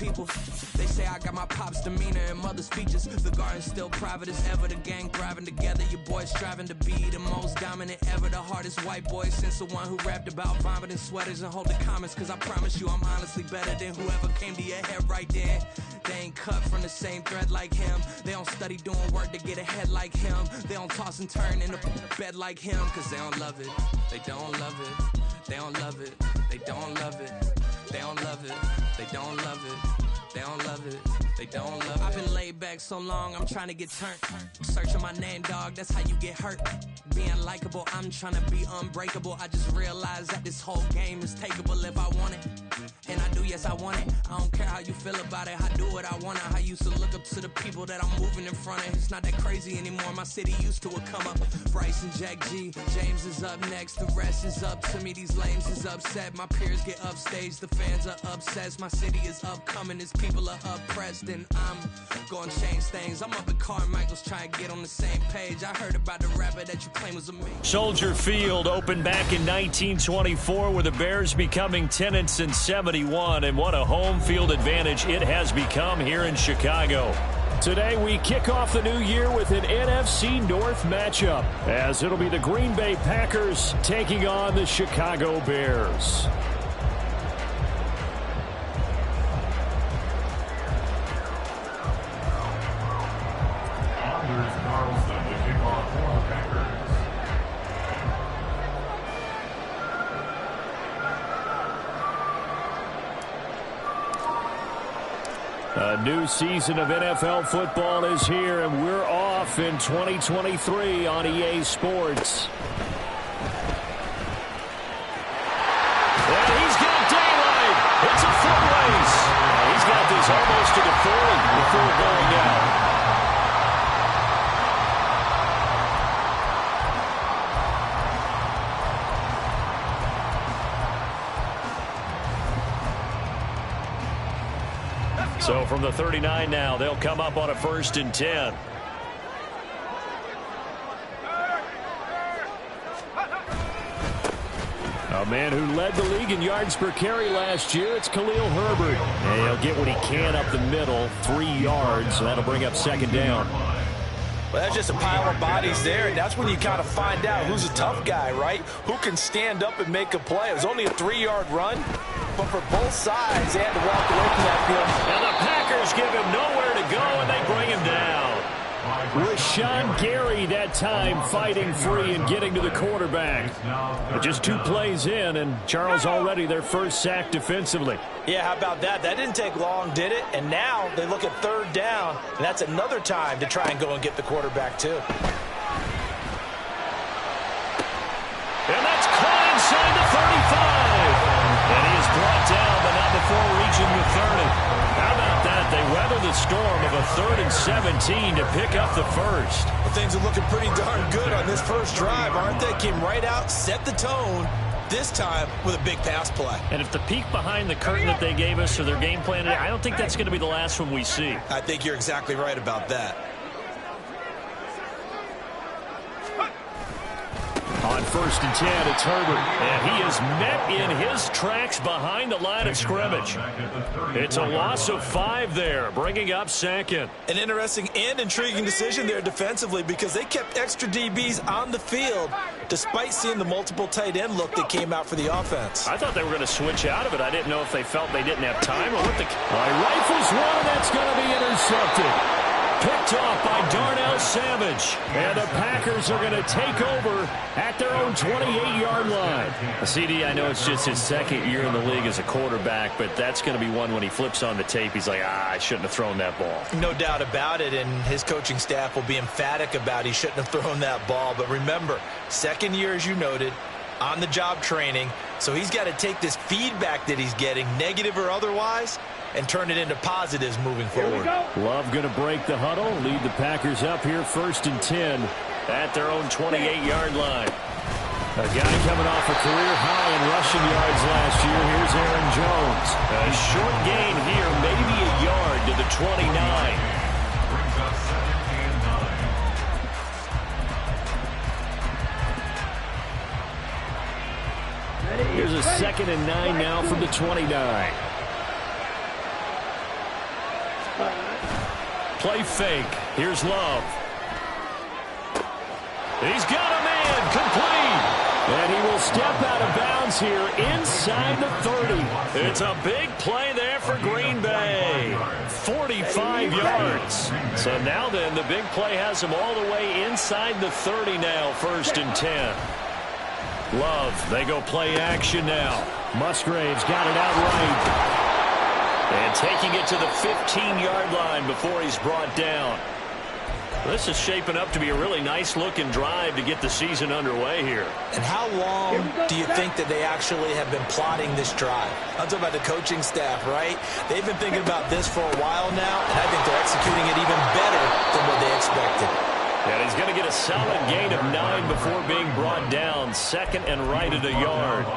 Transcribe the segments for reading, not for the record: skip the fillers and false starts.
people. They say I got my pop's demeanor and mother's features. The garden's still private as ever. The gang thriving together. Your boys striving to be the most dominant ever. The hardest white boy since the one who rapped about vomiting sweaters and holding comments. Cause I promise you I'm honestly better than whoever came to your head right then. They ain't cut from the same thread like him. They don't study doing work to get ahead like him. They don't toss and turn in the bed like him. Cause they don't love it. They don't love it. They don't love it. They don't love it. They don't love it. They don't love it. They don't love it. They don't love it. I've been laid back so long, I'm trying to get turned. Searching my name, dog, that's how you get hurt. Being likable, I'm trying to be unbreakable. I just realized that this whole game is takeable if I want it. And I do, yes, I want it. I don't care how you feel about it. I do what I want. I used to look up to the people that I'm moving in front of. It's not that crazy anymore. My city used to a come up. Bryce and Jack G. James is up next. The rest is up to me. These lames is upset. My peers get upstage. The fans are obsessed. My city is upcoming. These people are oppressed. And I'm gonna change things. I'm up at Carmichael's trying to get on the same page. I heard about the rapper that you claim was a me. Soldier Field opened back in 1924 with the Bears becoming tenants in 71. And what a home field advantage it has become here in Chicago. Today we kick off the new year with an NFC North matchup, as it'll be the Green Bay Packers taking on the Chicago Bears. A new season of NFL football is here, and we're off in 2023 on EA Sports. And he's got daylight. It's a foot race. He's got this almost to the 40 before going out. So from the 39 now, they'll come up on a 1st and 10. A man who led the league in yards per carry last year, it's Khalil Herbert. And he'll get what he can up the middle, 3 yards, so that'll bring up 2nd down. Well, that's just a pile of bodies there, and that's when you kind of find out who's a tough guy, right? Who can stand up and make a play. It was only a 3-yard run, but for both sides, they had to walk away from that field. And the Packers give him nowhere to go, and they bring him down. Rashawn Gary that time fighting free and getting to the quarterback. But just 2 plays in, and Charles already their first sack defensively. Yeah, how about that? That didn't take long, did it? And now they look at 3rd down, and that's another time to try and go and get the quarterback too. And that's caught inside the 35. And he is brought down, but not before reaching the 30. How about that? They weather the storm of a 3rd and 17 to pick up the first. Well, things are looking pretty darn good on this first drive, aren't they? Came right out, set the tone, this time with a big pass play. And if the peek behind the curtain that they gave us or their game plan, I don't think that's going to be the last one we see. I think you're exactly right about that. On 1st and 10, it's Herbert. And he is met in his tracks behind the line of scrimmage. It's a loss of 5 there, bringing up 2nd. An interesting and intriguing decision there defensively, because they kept extra DBs on the field despite seeing the multiple tight end look that came out for the offense. I thought they were going to switch out of it. I didn't know if they felt they didn't have time or what the... Rifles one, that's going to be intercepted. Picked off by Darnell Savage. And the Packers are going to take over at their own 28-yard line. CD, I know it's just his 2nd year in the league as a quarterback, but that's going to be one when he flips on the tape. He's like, I shouldn't have thrown that ball. No doubt about it, and his coaching staff will be emphatic about he shouldn't have thrown that ball. But remember, 2nd year, as you noted, on-the-job training. So he's got to take this feedback that he's getting, negative or otherwise, and turn it into positives moving forward. Love going to break the huddle, lead the Packers up here 1st and 10 at their own 28-yard line. A guy coming off a career high in rushing yards last year. Here's Aaron Jones. A short gain here, maybe a yard to the 29. Here's a 2nd and 9 now from the 29. Play fake. Here's Love. He's got a man. Complete. And he will step out of bounds here inside the 30. It's a big play there for Green Bay. 45 yards. So now then, the big play has him all the way inside the 30 now, 1st and 10. Love, they go play action now. Musgrave's got it out right. And taking it to the 15-yard line before he's brought down. This is shaping up to be a really nice-looking drive to get the season underway here. And how long do you think that they actually have been plotting this drive? I'm talking about the coaching staff, right? They've been thinking about this for a while now, and I think they're executing it even better than what they expected. And he's going to get a solid gain of 9 before being brought down. 2nd and right at a yard.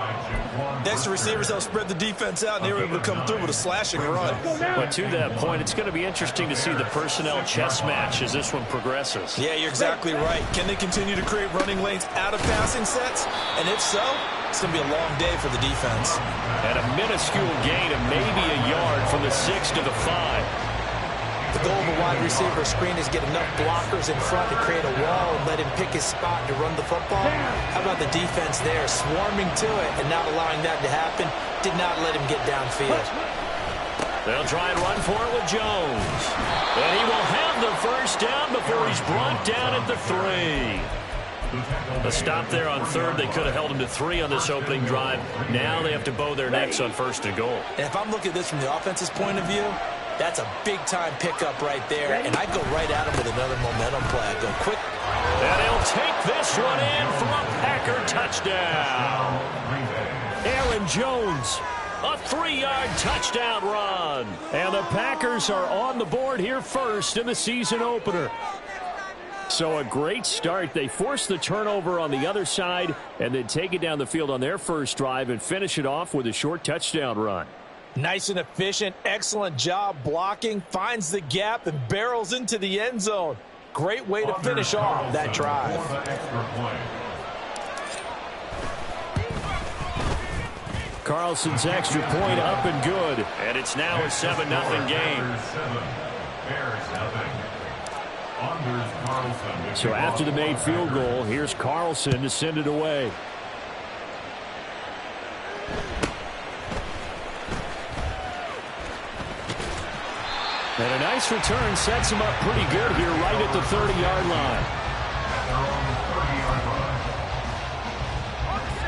Next, the receivers help spread the defense out, and they were able to come through with a slashing run. But to that point, it's going to be interesting to see the personnel chess match as this one progresses. Yeah, you're exactly right. Can they continue to create running lanes out of passing sets? And if so, it's going to be a long day for the defense. And a minuscule gain of maybe a yard from the 6 to the 5. The goal of a wide receiver screen is get enough blockers in front to create a wall and let him pick his spot to run the football. How about the defense there, swarming to it and not allowing that to happen? Did not let him get downfield. They'll try and run for it with Jones. And he will have the first down before he's brought down at the 3. A stop there on 3rd. They could have held him to 3 on this opening drive. Now they have to bow their necks on 1st and goal. And if I'm looking at this from the offense's point of view, that's a big-time pickup right there. And I'd go right at him with another momentum play. I'd go quick. And he'll take this one in for a Packer touchdown. Aaron Jones, a 3-yard touchdown run. And the Packers are on the board here first in the season opener. So a great start. They force the turnover on the other side and then take it down the field on their first drive and finish it off with a short touchdown run. Nice and efficient, excellent job blocking, finds the gap and barrels into the end zone. Great way to finish off that drive. Carlson's extra point up and good. And it's now a 7-0 game. So after the made field goal, here's Carlson to send it away. And a nice return sets him up pretty good here right at the 30-yard line.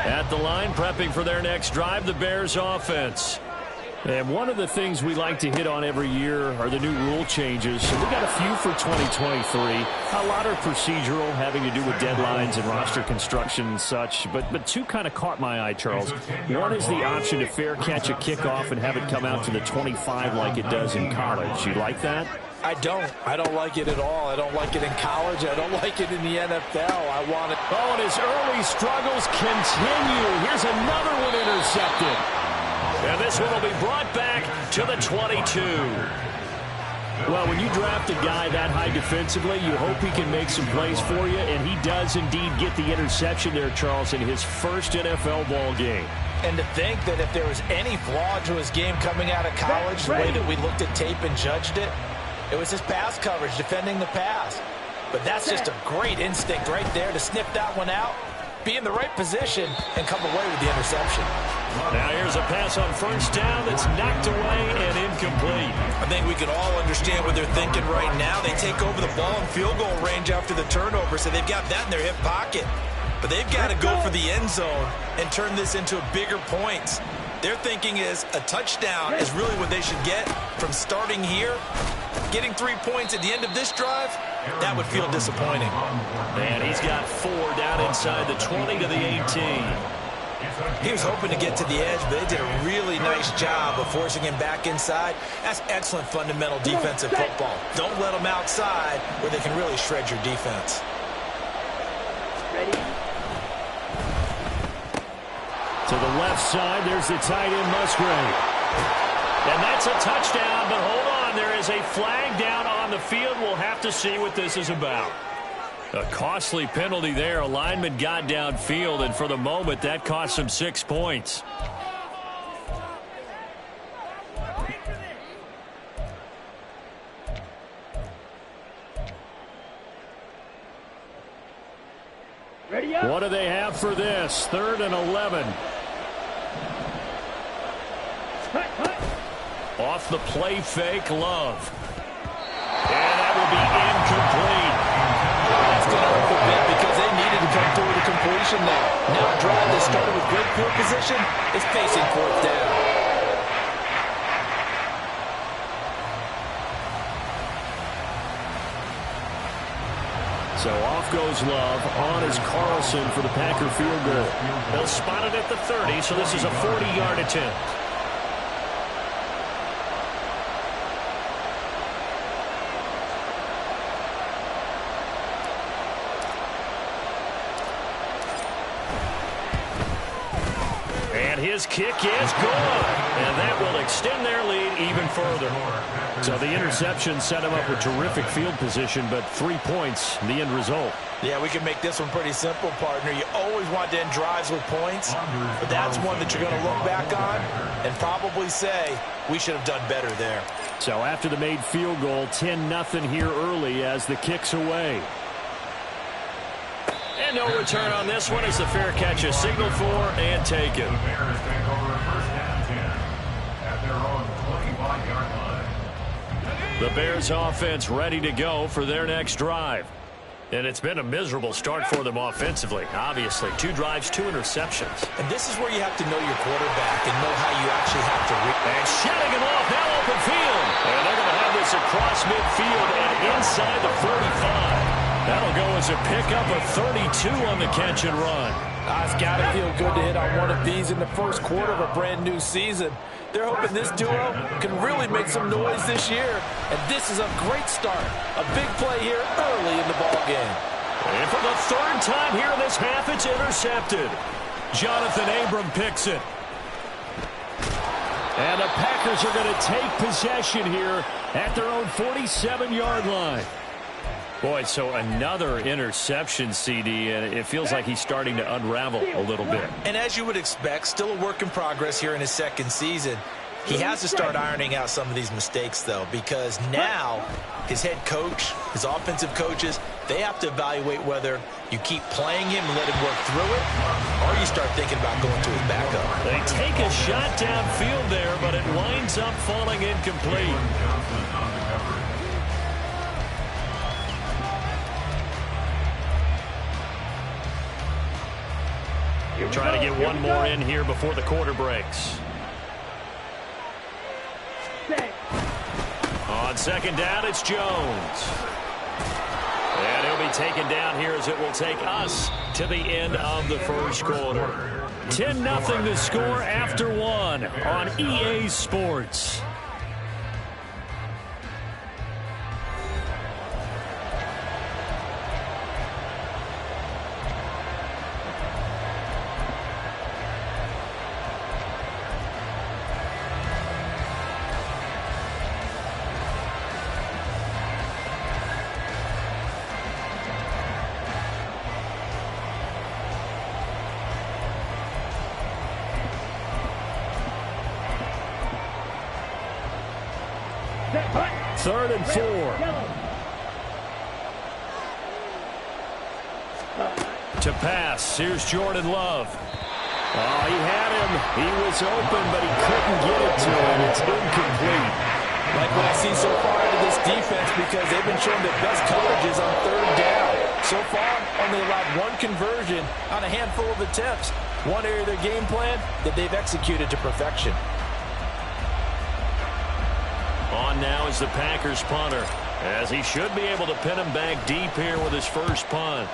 At the line, prepping for their next drive, the Bears offense. And one of the things we like to hit on every year are the new rule changes. So we got a few for 2023. A lot are procedural, having to do with deadlines and roster construction and such. But two kind of caught my eye, Charles. One is the option to fair catch a kickoff and have it come out to the 25 like it does in college. You like that? I don't like it at all. I don't like it in college. I don't like it in the NFL. I want it. Oh, and his early struggles continue. Here's another one intercepted. And this one will be brought back to the 22. Well, when you draft a guy that high defensively, you hope he can make some plays for you, and he does indeed get the interception there, Charles, in his first NFL ball game. And to think that if there was any flaw to his game coming out of college, the way that we looked at tape and judged it, it was his pass coverage, defending the pass. But that's just a great instinct right there to sniff that one out, be in the right position, and come away with the interception. Now here's a pass on first down that's knocked away and incomplete. I think we can all understand what they're thinking right now. They take over the ball in field goal range after the turnover, so they've got that in their hip pocket. But they've got to go for the end zone and turn this into bigger points. Their thinking is a touchdown is really what they should get from starting here. Getting 3 points at the end of this drive, that would feel disappointing. And he's got 4 down inside the 20 to the 18. He was hoping to get to the edge, but they did a really nice job of forcing him back inside. That's excellent fundamental defensive football. Don't let them outside where they can really shred your defense. Ready? To the left side, there's the tight end, Musgrave. And that's a touchdown, but hold on. There is a flag down on the field. We'll have to see what this is about. A costly penalty there. A lineman got downfield, and for the moment, that cost him 6 points. Ready up. What do they have for this? 3rd and 11. Off the play fake, Love. And that will be incomplete. That's going to hurt a bit because they needed to come through with a completion there. Now a drive that started with great field position is facing 4th down. So off goes Love. On is Carlson for the Packer field goal. They'll spot it at the 30, so this is a 40-yard attempt. And his kick is good. And that will extend their lead even further. So the interception set him up with terrific field position, but 3 points, the end result. Yeah, we can make this one pretty simple, partner. You always want to end drives with points, but that's one that you're going to look back on and probably say, we should have done better there. So after the made field goal, 10-0 here early as the kick's away. And no return on this one as the fair catch is signaled for and taken. The Bears take over 1st and 10 at their own 25-yard line. The Bears offense ready to go for their next drive. And it's been a miserable start for them offensively. Obviously, 2 drives, 2 interceptions. And this is where you have to know your quarterback and know how you actually have to read. And shutting him off, now open field. And they're going to have this across midfield and inside the 45. That'll go as a pickup of 32 on the catch and run. It's got to feel good to hit on one of these in the first quarter of a brand new season. They're hoping this duo can really make some noise this year. And this is a great start. A big play here early in the ball game. And for the 3rd time here in this half, it's intercepted. Jonathan Abram picks it. And the Packers are going to take possession here at their own 47-yard line. Boy, so another interception, CD, and it feels like he's starting to unravel a little bit. And as you would expect, still a work in progress here in his 2nd season. He has to start ironing out some of these mistakes, though, because now his head coach, his offensive coaches, they have to evaluate whether you keep playing him and let him work through it, or you start thinking about going to his backup. They take a shot downfield there, but it winds up falling incomplete. Trying to get one more in here before the quarter breaks. On 2nd down, it's Jones. And he'll be taken down here as it will take us to the end of the first quarter. 10-0 the score after 1 on EA Sports. Third and 4. To pass. Here's Jordan Love. Oh, he had him. He was open, but he couldn't get it to him. It's incomplete. Like what I see so far out of this defense, because they've been showing their best coverages on 3rd down. So far, only allowed 1 conversion on a handful of attempts. One area of their game plan that they've executed to perfection. On now is the Packers punter, as he should be able to pin him back deep here with his first punt.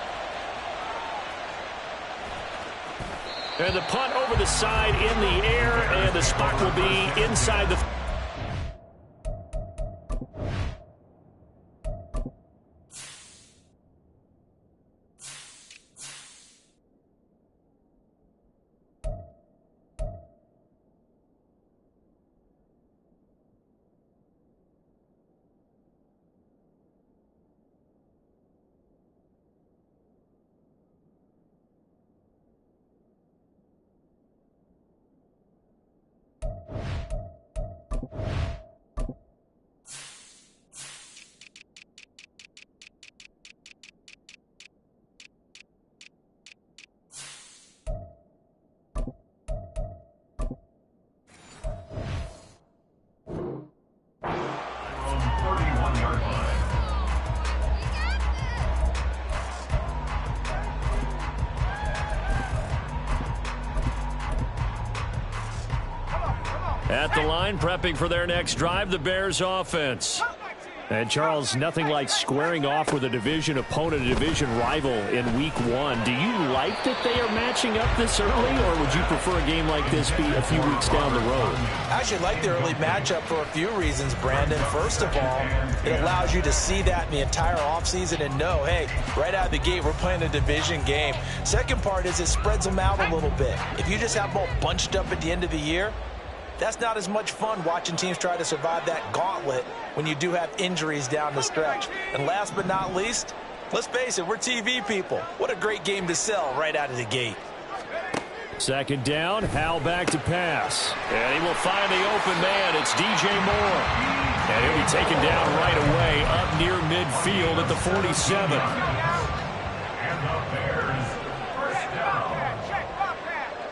And the punt over the side in the air, and the spot will be inside the... At the line, prepping for their next drive, the Bears offense. And, Charles, nothing like squaring off with a division opponent, a division rival in Week 1. Do you like that they are matching up this early, or would you prefer a game like this be a few weeks down the road? I actually like the early matchup for a few reasons, Brandon. First of all, it allows you to see that in the entire offseason and know, hey, right out of the gate, we're playing a division game. Second part is it spreads them out a little bit. If you just have them all bunched up at the end of the year, that's not as much fun watching teams try to survive that gauntlet when you do have injuries down the stretch. And last but not least, let's face it, we're TV people. What a great game to sell right out of the gate. Second down, Howell back to pass. And he will find the open man. It's DJ Moore. And he'll be taken down right away up near midfield at the 47. And the Bears, first down.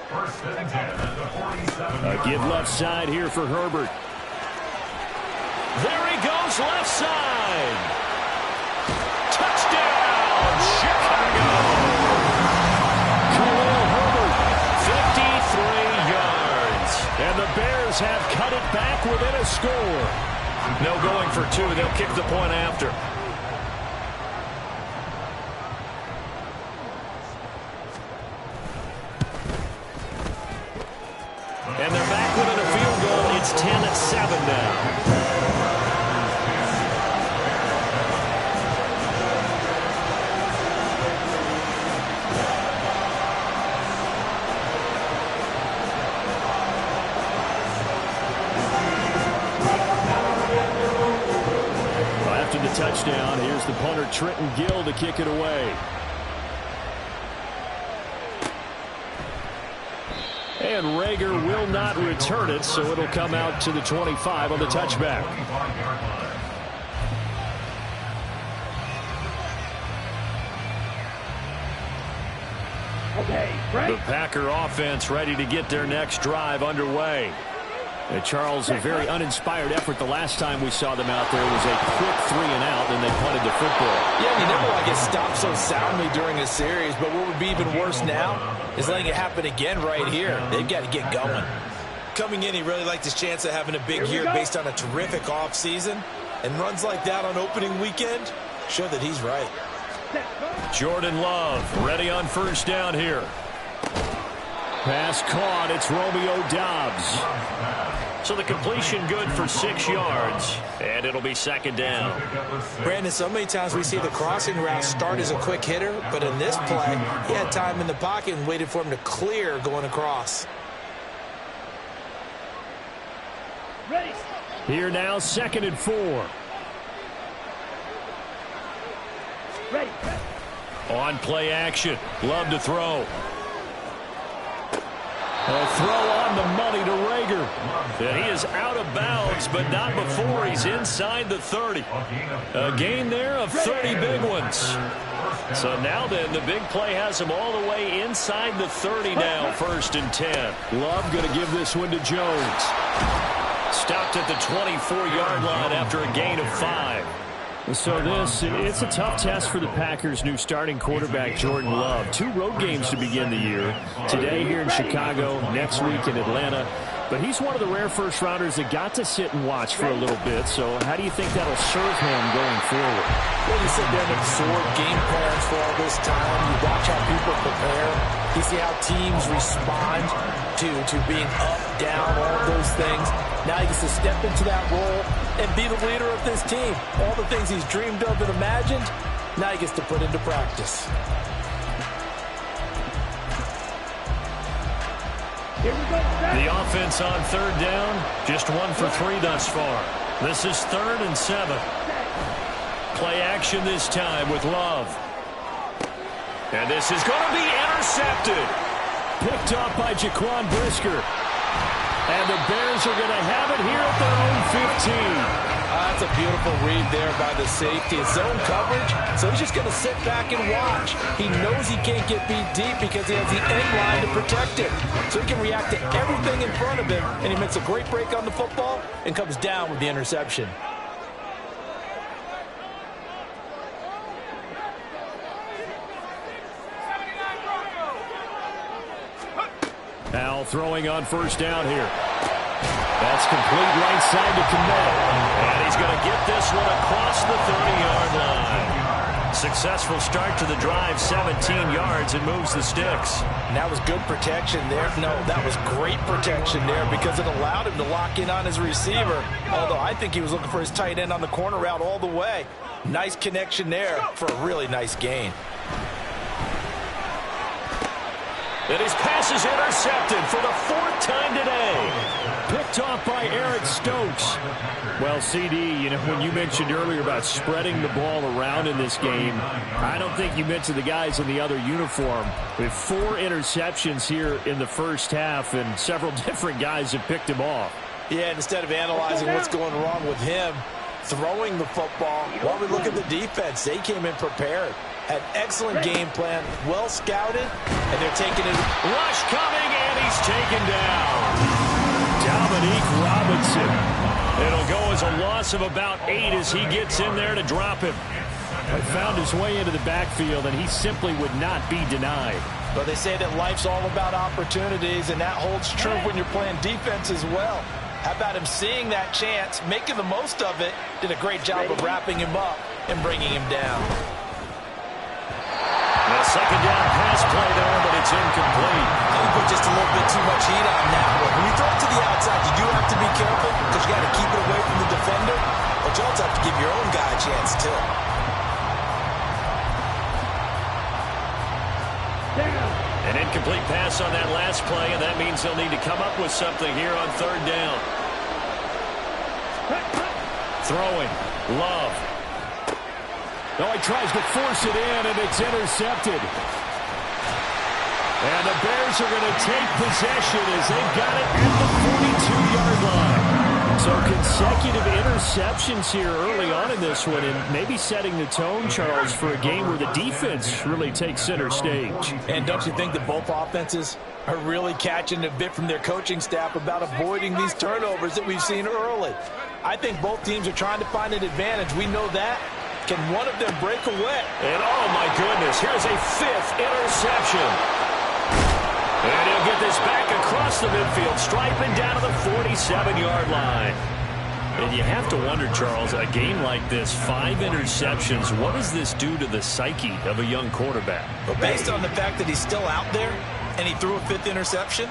First and 10 at the 47. A give left side here for Herbert. There he goes, left side. Touchdown, Chicago. Khalil Herbert, 53 yards. And the Bears have cut it back within a score. No going for two. They'll kick the point after. And they're back within a field goal. It's 10-7 now. After the touchdown, here's the punter Trenton Gill to kick it away. And Reagor will not return it, so it'll come out to the 25 on the touchback. The Packer offense ready to get their next drive underway. And Charles, a very uninspired effort the last time we saw them out there. It was a quick 3-and-out, and they punted the football. Yeah, and you never want to get stopped so soundly during a series, but what would be even worse now is letting it happen again right here. They've got to get going. Coming in, he really liked his chance of having a big year based on a terrific offseason, and runs like that on opening weekend show that he's right. Jordan Love ready on first down here. Pass caught. It's Romeo Doubs. So the completion good for 6 yards. And it'll be second down. Brandon, so many times we see the crossing route start as a quick hitter, but in this play, he had time in the pocket and waited for him to clear going across. Ready. Here now, 2nd and 4. Ready. On play action. Love to throw. A throw on the money to Reagor. And he is out of bounds, but not before he's inside the 30. A gain there of 30 big ones. So now then, the big play has him all the way inside the 30 now, 1st and 10. Love going to give this one to Jones. Stopped at the 24-yard line after a gain of 5. So it's a tough test for the Packers' new starting quarterback, Jordan Love. 2 road games to begin the year. Today here in Chicago, next week in Atlanta. But he's one of the rare first-rounders that got to sit and watch for a little bit. So how do you think that'll serve him going forward? Well, you sit there and absorb game plans for all this time. You watch how people prepare. You see how teams respond to being up, down, all of those things. Now he gets to step into that role and be the leader of this team. All the things he's dreamed of and imagined, now he gets to put into practice. Here we go. The offense on 3rd down, just 1 for 3 thus far. This is 3rd and 7. Play action this time with Love. And this is going to be intercepted. Picked off by Jaquan Brisker. And the Bears are going to have it here at their own 15. That's a beautiful read there by the safety. It's zone coverage, so he's just going to sit back and watch. He knows he can't get beat deep because he has the end line to protect him. So he can react to everything in front of him, and he makes a great break on the football and comes down with the interception. Howell throwing on first down here. That's complete right side to commit. And he's going to get this one across the 30-yard line. Successful start to the drive, 17 yards, and moves the sticks. And that was good protection there. No, that was great protection there because it allowed him to lock in on his receiver. Although I think he was looking for his tight end on the corner route all the way. Nice connection there for a really nice gain. And his pass is intercepted for the 4th time today. Picked off by Eric Stokes. Well, CD, you know, when you mentioned earlier about spreading the ball around in this game, I don't think you mentioned the guys in the other uniform. We have 4 interceptions here in the first half, and several different guys have picked him off. Yeah, and instead of analyzing what's going wrong with him, throwing the football, while we look at the defense, they came in prepared. Had excellent game plan, well scouted, and they're taking it. Rush coming, and he's taken down. Dominique Robinson. It'll go as a loss of about 8 as he gets in there to drop him. But found his way into the backfield, and he simply would not be denied. But they say that life's all about opportunities, and that holds true when you're playing defense as well. How about him seeing that chance, making the most of it, did a great job of wrapping him up and bringing him down. A second down pass play there, but it's incomplete. You put just a little bit too much heat on that one. When you throw it to the outside, you do have to be careful because you got to keep it away from the defender, but you also have to give your own guy a chance too. An incomplete pass on that last play, and that means they'll need to come up with something here on 3rd down. Throwing. Love. Oh, he tries to force it in, and it's intercepted. And the Bears are going to take possession as they've got it at the 42-yard line. So consecutive interceptions here early on in this one, and maybe setting the tone, Charles, for a game where the defense really takes center stage. And don't you think that both offenses are really catching a bit from their coaching staff about avoiding these turnovers that we've seen early? I think both teams are trying to find an advantage. We know that. Can one of them break away? And oh my goodness, here's a 5th interception. And he'll get this back across the midfield, striping down to the 47-yard line. And you have to wonder, Charles, a game like this, 5 interceptions, what does this do to the psyche of a young quarterback? But based on the fact that he's still out there and he threw a 5th interception,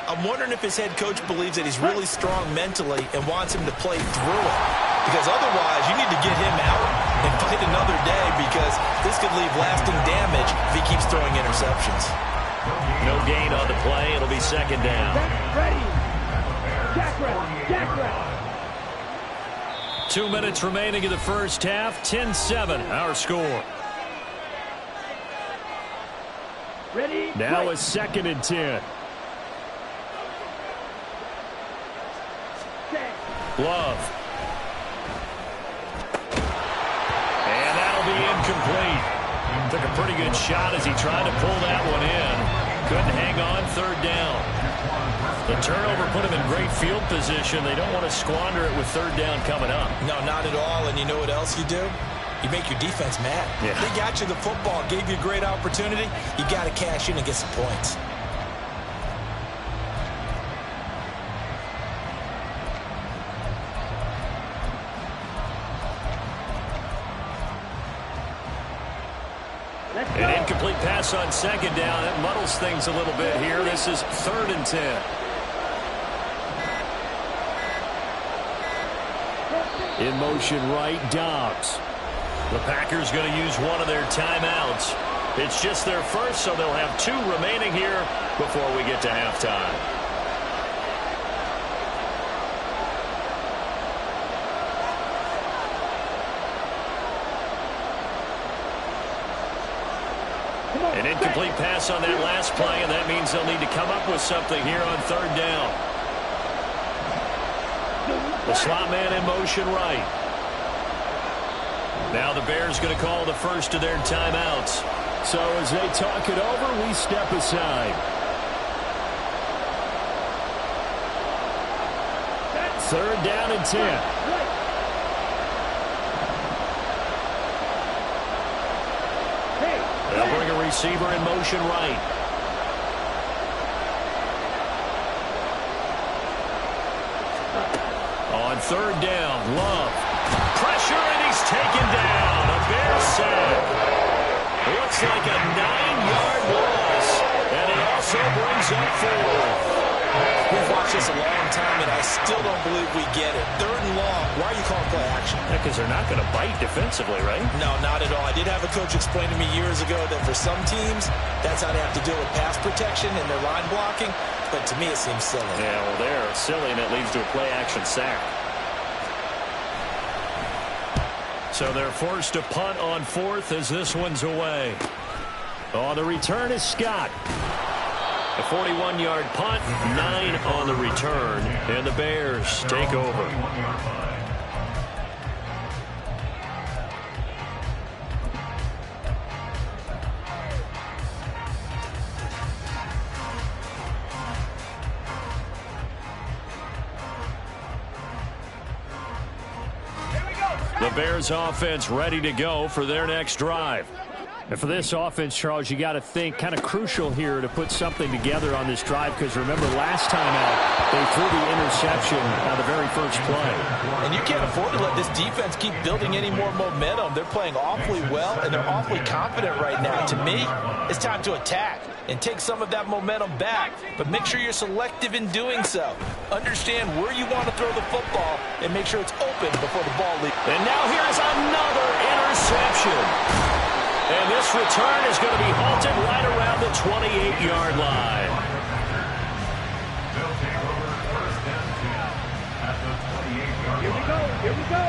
I'm wondering if his head coach believes that he's really strong mentally and wants him to play through it. Because otherwise, you need to get him out and fight another day because this could leave lasting damage if he keeps throwing interceptions. No gain on the play. It'll be 2nd down. Ready. Jack ready. 2 minutes remaining in the first half. 10-7, our score. Ready. Now a 2nd and 10. Love. And that'll be incomplete. Took a pretty good shot as he tried to pull that one in. Couldn't hang on, 3rd down. The turnover put him in great field position. They don't want to squander it with 3rd down coming up. No, not at all. And you know what else you do? You make your defense mad. Yeah. They got you the football, gave you a great opportunity. You got to cash in and get some points. An incomplete pass on 2nd down. That muddles things a little bit here. This is 3rd and 10. In motion right, Dobbs. The Packers going to use one of their timeouts. It's just their first, so they'll have 2 remaining here before we get to halftime. An incomplete pass on that last play, and that means they'll need to come up with something here on 3rd down. The slot man in motion right. Now the Bears going to call the first of their timeouts. So as they talk it over, we step aside. 3rd down and 10. They'll bring a receiver in motion right. third down. Love. Pressure, and he's taken down. A Bears sack. Looks like a 9-yard loss. And he also brings up 4. We've watched this a long time, and I still don't believe we get it. Third and long. Why are you calling play action? Because they're not going to bite defensively, right? No, not at all. I did have a coach explain to me years ago that for some teams, that's how they have to deal with pass protection and their line blocking. But to me, it seems silly. Yeah, well, they're silly, and it leads to a play-action sack. So they're forced to punt on 4th as this one's away. On the return is Scott. A 41-yard punt, 9 on the return, and the Bears take over. The Bears offense ready to go for their next drive. And for this offense, Charles, you got to think kind of crucial here to put something together on this drive, because remember last time out they threw the interception on the very first play. And you can't afford to let this defense keep building any more momentum. They're playing awfully well, and they're awfully confident right now. To me, it's time to attack and take some of that momentum back, but make sure you're selective in doing so. Understand where you want to throw the football and make sure it's open before the ball leaves. And now here's another interception. And this return is going to be halted right around the 28-yard line. They'll take over 1st and 10 at the 28-yard line. Here we go. Here we go.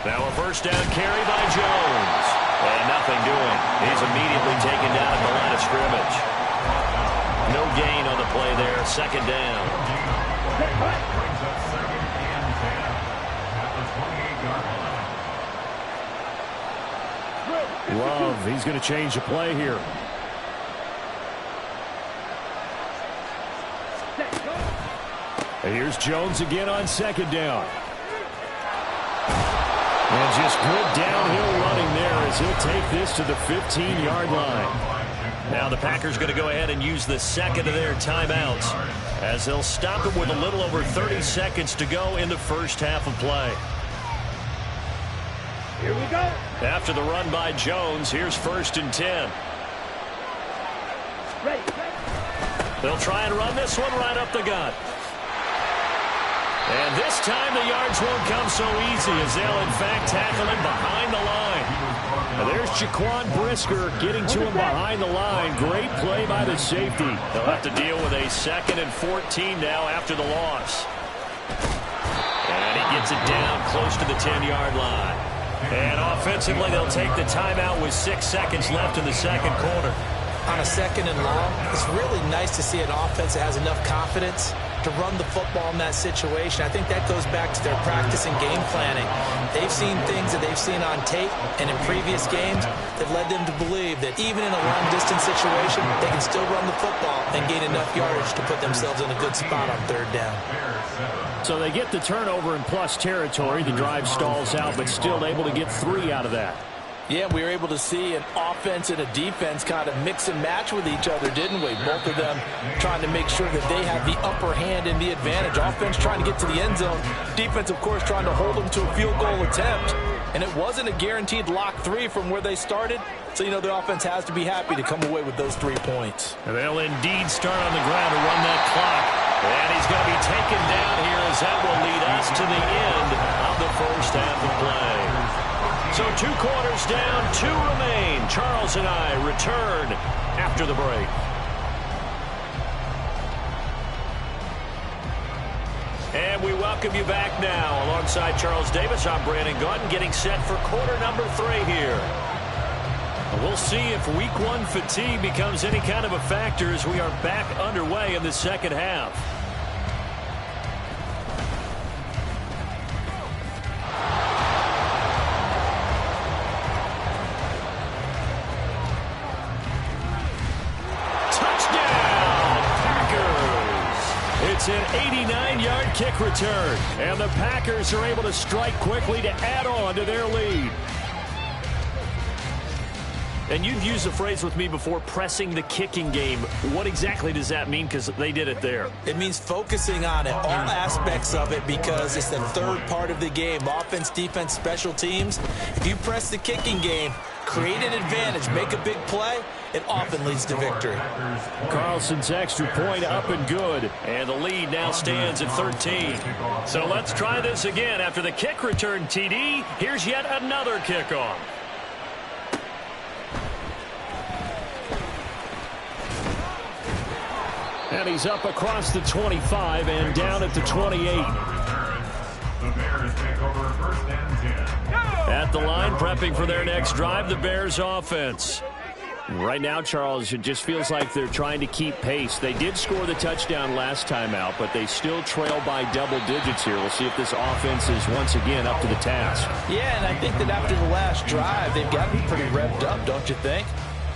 Now a first down carry by Jones. And nothing doing. He's immediately taken down at the line of scrimmage. No gain on the play there. Second down. Brings up 2nd and 10 at the 28-yard line. Love, he's going to change the play here. And here's Jones again on second down. And just good downhill running there as he'll take this to the 15-yard line. Now the Packers going to go ahead and use the second of their timeouts as they'll stop it with a little over 30 seconds to go in the first half of play. Here we go. After the run by Jones, here's 1st and 10. Ready. They'll try and run this one right up the gut. And this time the yards won't come so easy as they'll in fact tackle him behind the line. Now there's Jaquan Brisker getting to him behind the line. Great play by the safety. They'll have to deal with a 2nd and 14 now after the loss. And he gets it down close to the 10-yard line. And offensively, they'll take the timeout with 6 seconds left in the second quarter. On a 2nd and long, it's really nice to see an offense that has enough confidence to run the football in that situation. I think that goes back to their practice and game planning. They've seen things that they've seen on tape and in previous games that led them to believe that even in a long-distance situation, they can still run the football and gain enough yardage to put themselves in a good spot on 3rd down. So they get the turnover in plus territory. The drive stalls out, but still able to get 3 out of that. Yeah, we were able to see an offense and a defense kind of mix and match with each other, didn't we? Both of them trying to make sure that they have the upper hand and the advantage. Offense trying to get to the end zone. Defense, of course, trying to hold them to a field goal attempt. And it wasn't a guaranteed lock 3 from where they started. So, you know, the offense has to be happy to come away with those 3 points. And they'll indeed start on the ground to run that clock. And he's going to be taken down here as that will lead us to the end of the first half of play. So 2 quarters down, 2 remain. Charles and I return after the break. And we welcome you back now. Alongside Charles Davis, I'm Brandon Gaudin, getting set for quarter number 3 here. We'll see if week 1 fatigue becomes any kind of a factor as we are back underway in the second half. It's an 89-yard kick return, and the Packers are able to strike quickly to add on to their lead. And you've used the phrase with me before, pressing the kicking game. What exactly does that mean? Because they did it there. It means focusing on it, all aspects of it, because it's the third part of the game. Offense, defense, special teams. If you press the kicking game, create an advantage, make a big play, it often leads to victory. Carlson's extra point up and good. And the lead now stands at 13. So let's try this again. After the kick return TD, here's yet another kickoff. And he's up across the 25 and down at the 28. The Bears take over first and 10. At the line, prepping for their next drive, the Bears offense. Right now, Charles, it just feels like they're trying to keep pace. They did score the touchdown last time out, but they still trail by double digits here. We'll see if this offense is once again up to the task. Yeah, and I think that after the last drive, they've got to be pretty revved up, don't you think?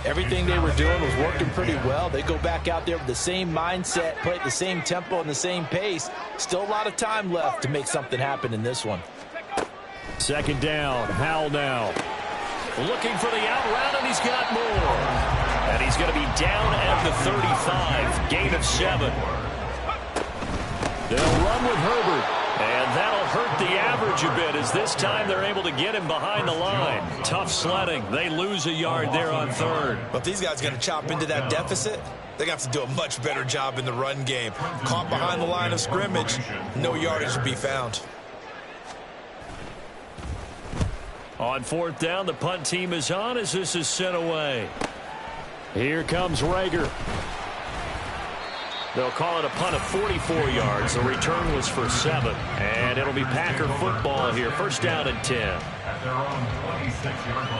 Everything they were doing was working pretty well. They go back out there with the same mindset, play at the same tempo and the same pace. Still a lot of time left to make something happen in this one. Second down, Howell now. Looking for the out route, and he's got more. And he's going to be down at the 35, gain of 7. They'll run with Herbert. And that'll hurt the average a bit, as this time they're able to get him behind the line. Tough sledding. They lose a yard there on third. But these guys are going to chop into that deficit. They're going to have to do a much better job in the run game. Caught behind the line of scrimmage, no yardage to be found. On fourth down, the punt team is on as this is sent away. Here comes Rager. They'll call it a punt of 44 yards. The return was for 7. And it'll be Packer football here. First down and 10. At their own 26-yard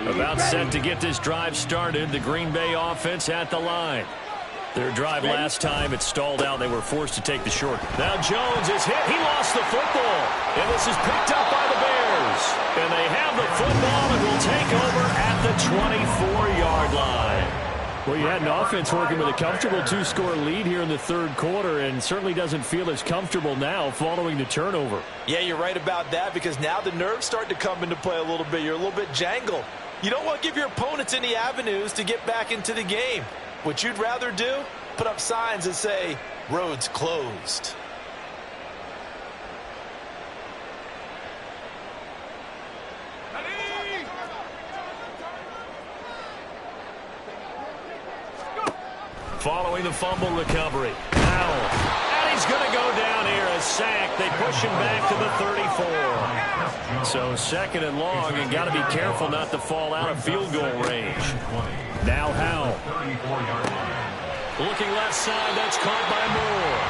line. About set to get this drive started. The Green Bay offense at the line. Their drive last time, it stalled out. They were forced to take the short. Now Jones is hit. He lost the football. And this is picked up by the Bears. And they have the football and will take over at the 24-yard line. Well, you had an offense working with a comfortable 2-score lead here in the third quarter, and certainly doesn't feel as comfortable now following the turnover. Yeah, you're right about that, because now the nerves start to come into play a little bit. You're a little bit jangled. You don't want to give your opponents any avenues to get back into the game. What you'd rather do, put up signs that say, roads closed. Following the fumble recovery. Howell. And he's going to go down here. A sack. They push him back to the 34. So second and long, and got to be careful not to fall out of field goal range. Now Howell. Looking left side. That's caught by Moore.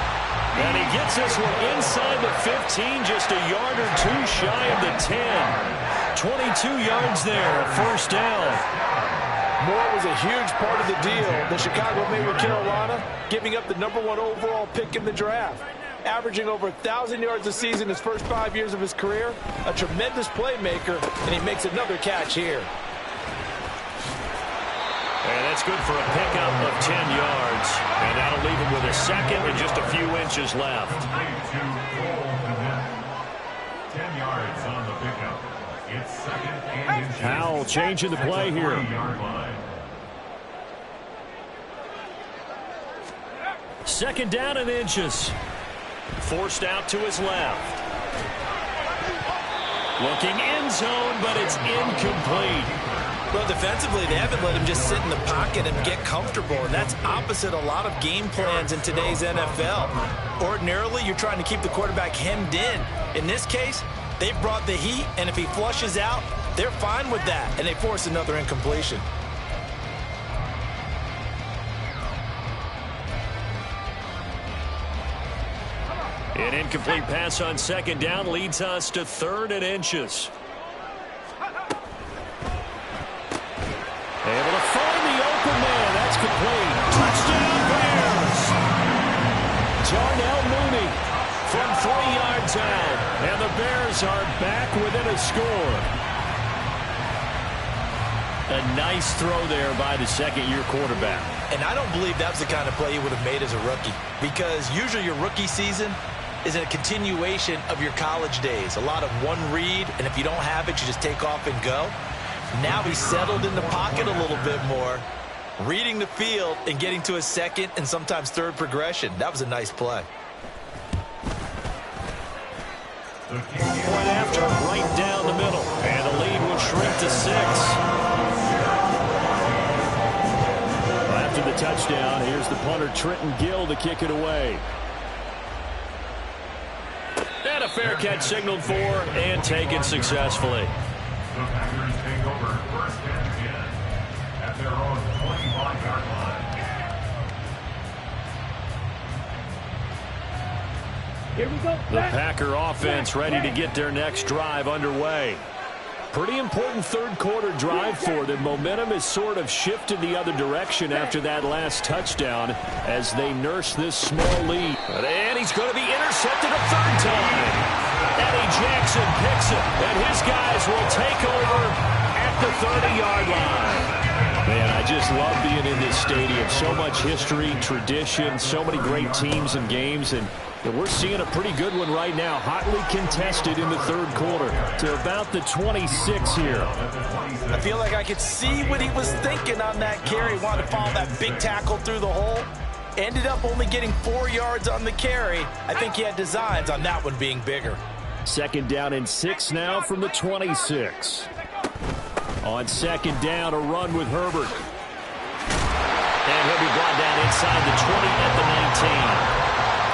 And he gets this one inside the 15, just a yard or two shy of the 10. 22 yards there. First down. Moore was a huge part of the deal. The Chicago made with Carolina, giving up the #1 overall pick in the draft. Averaging over 1,000 yards a season his first 5 years of his career. A tremendous playmaker, and he makes another catch here. And that's good for a pickup of 10 yards. And that'll leave him with a second and just a few inches left. 10 yards on the pickup. It's second and inches. Howell changing the play here. 40-yard line. Second down and inches. Forced out to his left. Looking end zone, but it's incomplete. Well, defensively, they haven't let him just sit in the pocket and get comfortable, and that's opposite a lot of game plans in today's NFL. Ordinarily, you're trying to keep the quarterback hemmed in. In this case, they've brought the heat, and if he flushes out, they're fine with that, and they force another incompletion. An incomplete pass on second down leads us to third and inches. Able to find the open man. That's complete. Touchdown Bears. Darnell Mooney from 3 yards out. And the Bears are back within a score. A nice throw there by the second-year quarterback. And I don't believe that's the kind of play he would have made as a rookie. Because usually your rookie season, is a continuation of your college days. A lot of one read, and if you don't have it, you just take off and go. Now he's settled in the pocket a little bit more, reading the field and getting to a second and sometimes third progression. That was a nice play. Point after, right down the middle. And the lead will shrink to 6. After the touchdown, here's the punter, Trenton Gill, to kick it away. And a fair catch signaled for and taken successfully. The Packers take over 1st and 10 at their own 25-yard line. Here we go. The Packer offense ready to get their next drive underway. Pretty important third quarter drive for them. Momentum has sort of shifted the other direction after that last touchdown as they nurse this small lead. And he's going to be intercepted a third time. Eddie Jackson picks it, and his guys will take over at the 30-yard line. Man, I just love being in this stadium. So much history, tradition, so many great teams and games, and we're seeing a pretty good one right now. Hotly contested in the third quarter to about the 26 here. I feel like I could see what he was thinking on that carry. Wanted to follow that big tackle through the hole. Ended up only getting 4 yards on the carry. I think he had designs on that one being bigger. 2nd down and 6 now from the 26. On 2nd down, a run with Herbert. And he'll be brought down inside the 20 at the 19.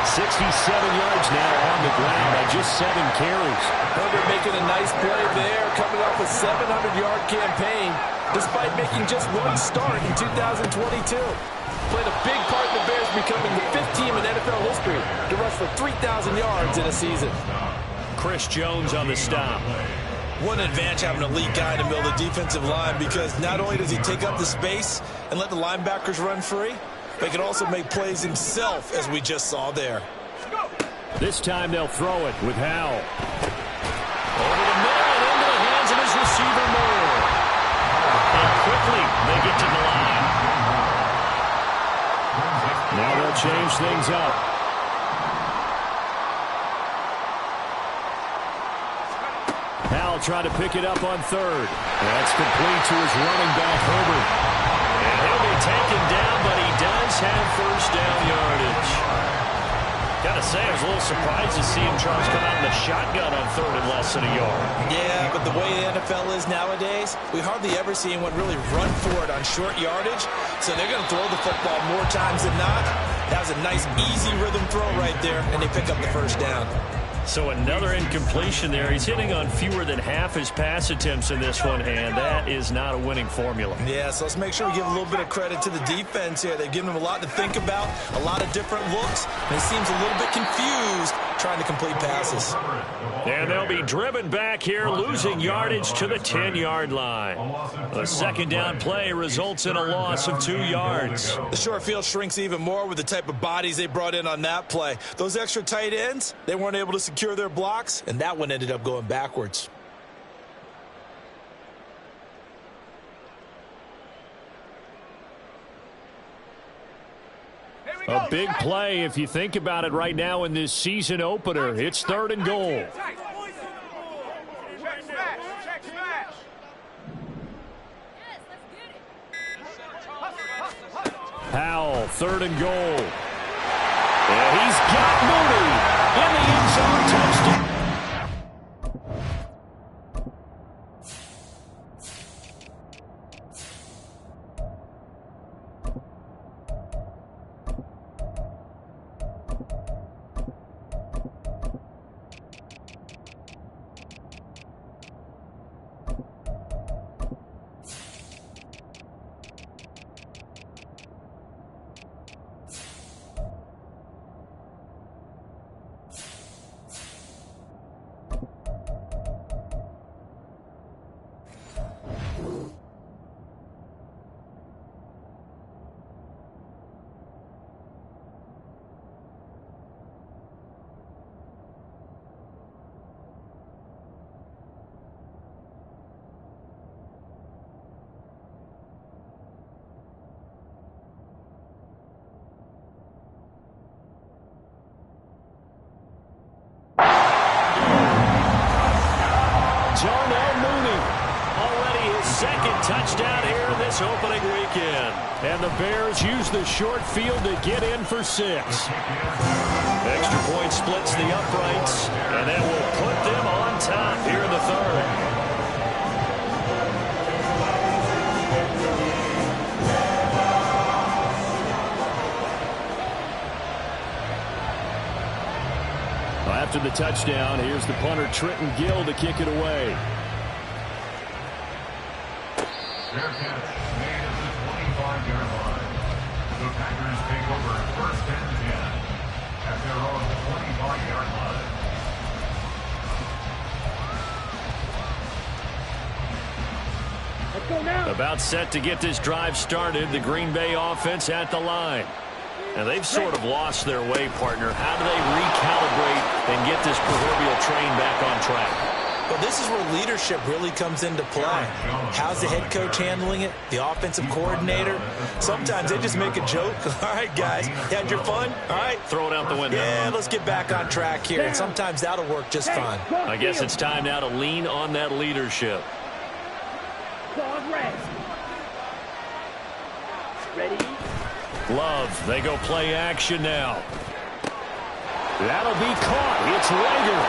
67 yards now on the ground on just 7 carries. Herbert making a nice play there, coming off a 700-yard campaign, despite making just 1 start in 2022. Played a big part in the Bears becoming the 5th team in NFL history to rush for 3,000 yards in a season. Chris Jones on the stop. What an advantage having an elite guy in the middle of the defensive line, because not only does he take up the space and let the linebackers run free, but he can also make plays himself, as we just saw there. This time they'll throw it with Howell. Over the middle and into the hands of his receiver Moore. And quickly they get to the line. Now they'll change things up. Howell trying to pick it up on 3rd. That's complete to his running back, Herbert. And he'll be taken down, but he does have 1st down yardage. Gotta say, I was a little surprised to see him try to come out in the shotgun on 3rd and less than a yard. Yeah, but the way the NFL is nowadays, we hardly ever see anyone really run for it on short yardage. So they're going to throw the football more times than not. That was a nice, easy rhythm throw right there, and they pick up the 1st down. So another incompletion there. He's hitting on fewer than half his pass attempts in this one, and that is not a winning formula. Yeah, so let's make sure we give a little bit of credit to the defense here. They've given him a lot to think about, a lot of different looks, and he seems a little bit confused trying to complete passes. And they'll be driven back here, losing yardage to the 10-yard line. A 2nd down play results in a loss of 2 yards. The short field shrinks even more with the type of bodies they brought in on that play. Those extra tight ends, they weren't able to secure their blocks, and that one ended up going backwards. A big play if you think about it right now in this season opener. It's 3rd and goal. Howell, 3rd and goal. And he's got Mooney in the end zone, touchdown. touchdown here this opening weekend. And the Bears use the short field to get in for 6. Extra point splits the uprights, and that will put them on top here in the third. After the touchdown, here's the punter Trenton Gill to kick it away. Fair catch made at the 25-yard line. The Packers take over 1st and 10 at their own 25-yard line. Let's go now. About set to get this drive started, the Green Bay offense at the line. And they've sort of lost their way, partner. How do they recalibrate and get this proverbial train back on track? Well, this is where leadership really comes into play. How's the head coach handling it? The offensive coordinator? Sometimes they just make a joke. All right, guys, you had your fun? All right. Throw it out the window. Yeah, let's get back on track here. And sometimes that'll work just fine. I guess it's time now to lean on that leadership. Dog rest. Ready? Love, they go play action now. That'll be caught. It's Rager.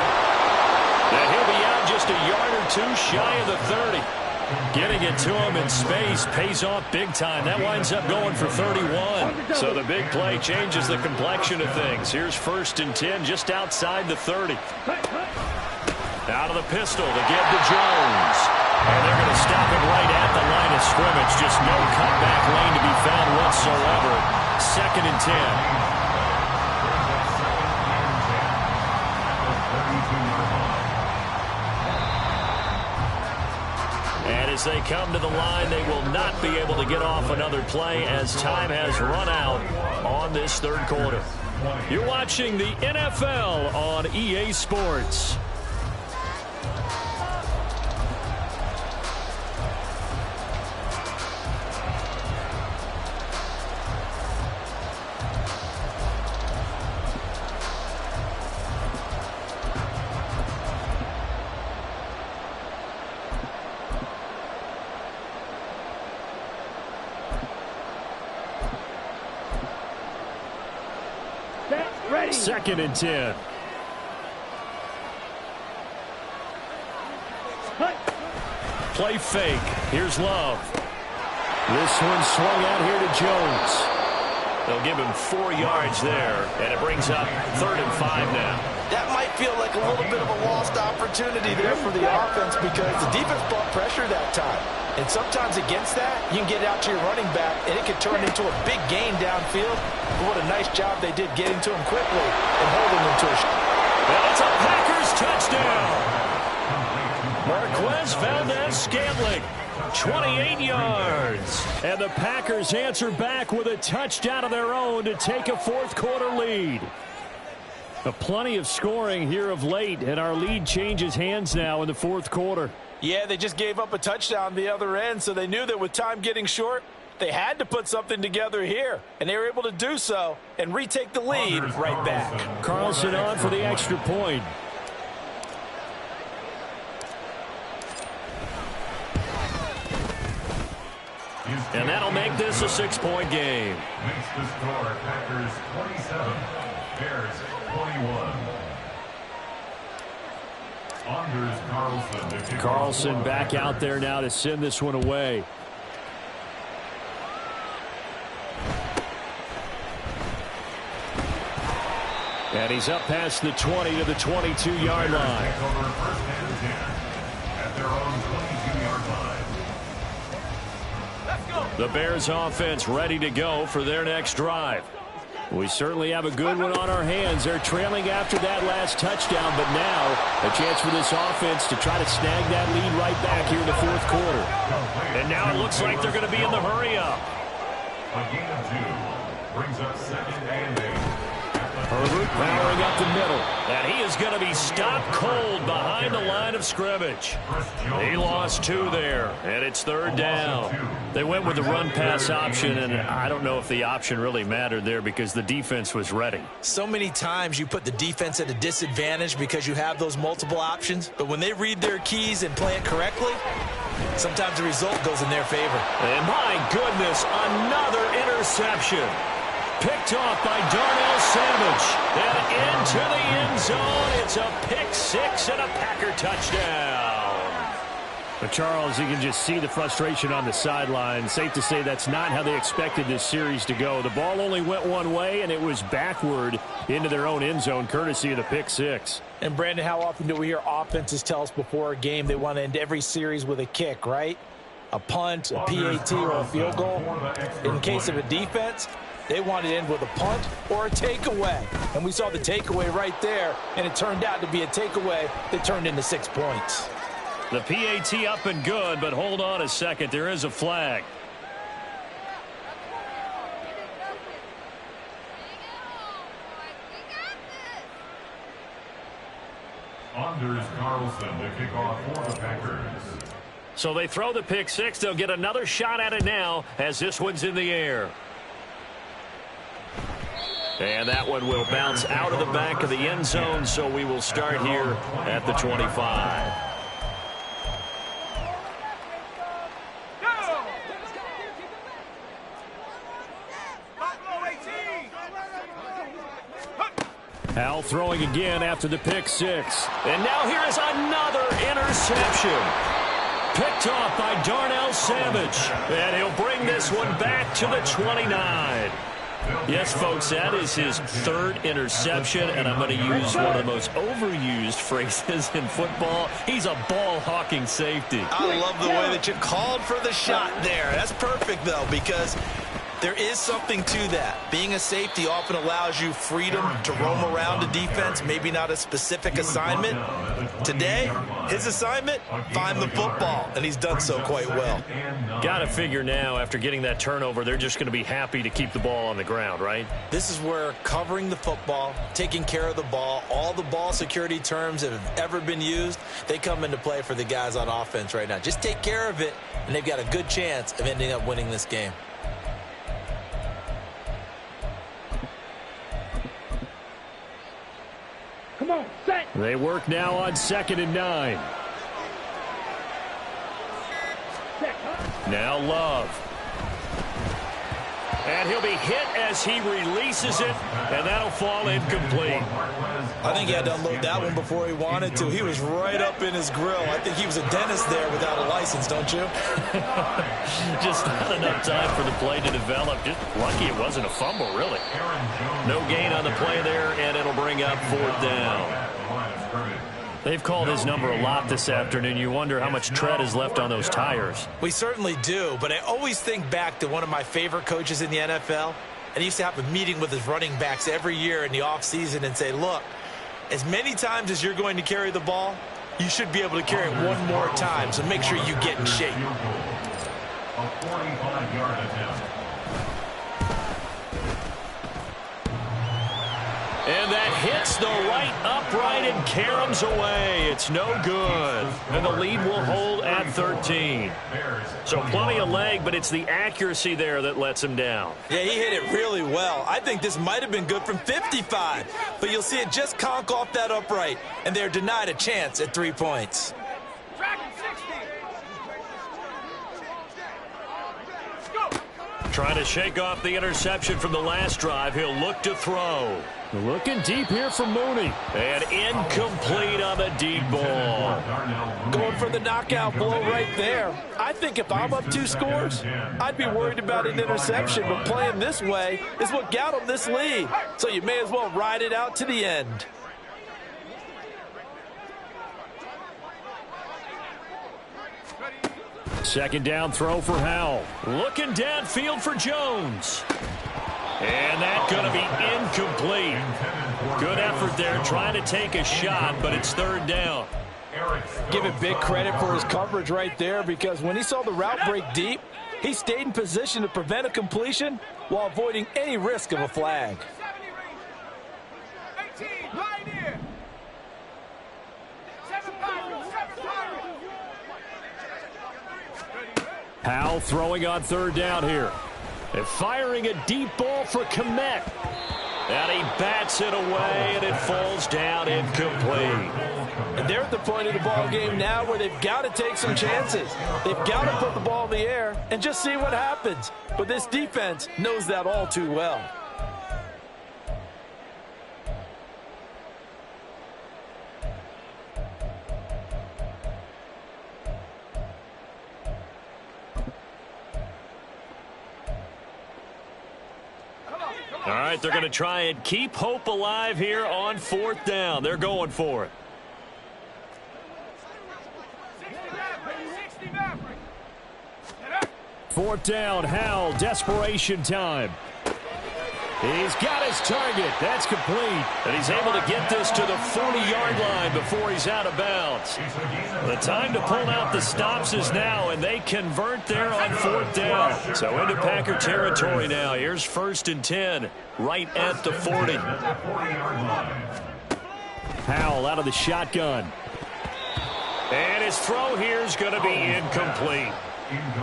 And he'll be out just a yard or two shy of the 30. Getting it to him in space pays off big time. That winds up going for 31. So the big play changes the complexion of things. Here's 1st and 10 just outside the 30. Out of the pistol to get to Jones. And they're going to stop him right at the line of scrimmage. Just no cutback lane to be found whatsoever. 2nd and 10. And as they come to the line, they will not be able to get off another play as time has run out on this 3rd quarter. You're watching the NFL on EA Sports. Ready. 2nd and 10. Play fake. Here's Love. This one swung out here to Jones. They'll give him 4 yards there, and it brings up 3rd and 5 now. That might feel like a little bit of a lost opportunity there for the offense because the defense brought pressure that time. And sometimes against that, you can get out to your running back, and it can turn into a big gain downfield. But what a nice job they did getting to him quickly and holding him to a shot. And it's a Packers touchdown. Marquez Valdez-Scantling, 28 yards. And the Packers answer back with a touchdown of their own to take a 4th quarter lead. Plenty of scoring here of late, and our lead changes hands now in the 4th quarter. Yeah, they just gave up a touchdown the other end, so they knew that with time getting short, they had to put something together here, and they were able to do so and retake the lead right back. Carlson on for the extra point. And that'll make this a 6-point game. Makes the score Packers 27, Bears 21. Anders Carlson. Carlson back out there now to send this one away. And he's up past the 20 to the 22-yard line. Over 1st and 10 at their own 22-yard line. Let's go. The Bears offense ready to go for their next drive. We certainly have a good one on our hands. They're trailing after that last touchdown, but now a chance for this offense to try to snag that lead right back here in the 4th quarter. And now it looks like they're going to be in the hurry-up. A gain of 2 brings up 2nd and 8. Herbert powering up the middle. And he is going to be stopped cold behind the line of scrimmage. He lost 2 there, and it's 3rd down. They went with the run-pass option, and I don't know if the option really mattered there because the defense was ready. So many times you put the defense at a disadvantage because you have those multiple options, but when they read their keys and play it correctly, sometimes the result goes in their favor. And my goodness, another interception. Picked off by Darnell Savage. And into the end zone. It's a pick six and a Packer touchdown. But Charles, you can just see the frustration on the sideline. Safe to say that's not how they expected this series to go. The ball only went one way, and it was backward into their own end zone, courtesy of the pick six. And, Brandon, how often do we hear offenses tell us before a game they want to end every series with a kick, right? A punt, a PAT, or a field goal. In case of a defense, they want to end with a punt or a takeaway. And we saw the takeaway right there, and it turned out to be a takeaway that turned into 6 points. The PAT up and good, but hold on a second. There is a flag. Anders Carlson to kick off for the Packers. So they throw the pick six. They'll get another shot at it now as this one's in the air. And that one will bounce out of the back of the end zone, so we will start here at the 25. Howell throwing again after the pick six. And now here is another interception. Picked off by Darnell Savage. And he'll bring this one back to the 29. Yes, folks, that is his third interception, and I'm going to use one of the most overused phrases in football. He's a ball-hawking safety. I love the way that you called for the shot there. That's perfect, though, because there is something to that. Being a safety often allows you freedom to roam around the defense, maybe not a specific assignment. Today, his assignment, find the football, and he's done so quite well. Got to figure now, after getting that turnover, they're just going to be happy to keep the ball on the ground, right? This is where covering the football, taking care of the ball, all the ball security terms that have ever been used, they come into play for the guys on offense right now. Just take care of it, and they've got a good chance of ending up winning this game. Come on, set. They work now on 2nd and 9. Now Love. And he'll be hit as he releases it, and that'll fall incomplete. I think he had to unload that one before he wanted to. He was right up in his grill. I think he was a dentist there without a license, don't you? Just not enough time for the play to develop. Just lucky it wasn't a fumble, really. No gain on the play there, and it'll bring up 4th down. They've called his number a lot this afternoon. You wonder how much tread is left on those tires. We certainly do, but I always think back to one of my favorite coaches in the NFL, and he used to have a meeting with his running backs every year in the offseason and say, look, as many times as you're going to carry the ball, you should be able to carry it one more time, so make sure you get in shape. A 45-yard attempt. And that hits the right upright and caroms away. It's no good. And the lead will hold at 13. So plenty of leg, but it's the accuracy there that lets him down. Yeah, he hit it really well. I think this might have been good from 55. But you'll see it just conk off that upright, and they're denied a chance at 3 points. Trying to shake off the interception from the last drive. He'll look to throw. Looking deep here for Mooney. And incomplete on the deep ball. Going for the knockout blow right there. I think if I'm up 2 scores, I'd be worried about an interception. But playing this way is what got him this lead. So you may as well ride it out to the end. Second down throw for Howell. Looking downfield for Jones. And that's going to be incomplete. Good effort there trying to take a shot, but it's 3rd down. Give it big credit for his coverage right there, because when he saw the route break deep, he stayed in position to prevent a completion while avoiding any risk of a flag. Howell throwing on 3rd down here. And firing a deep ball for Kmet. And he bats it away, and it falls down incomplete. And they're at the point of the ball game now where they've got to take some chances. They've got to put the ball in the air and just see what happens. But this defense knows that all too well. All right, they're going to try and keep hope alive here on 4th down. They're going for it. Fourth down, Howell, desperation time. He's got his target. That's complete. And he's able to get this to the 40-yard line before he's out of bounds. The time to pull out the stops is now, and they convert there on 4th down. So into Packer territory now. Here's 1st and 10, right at the 40. Howell out of the shotgun. And his throw here is going to be incomplete.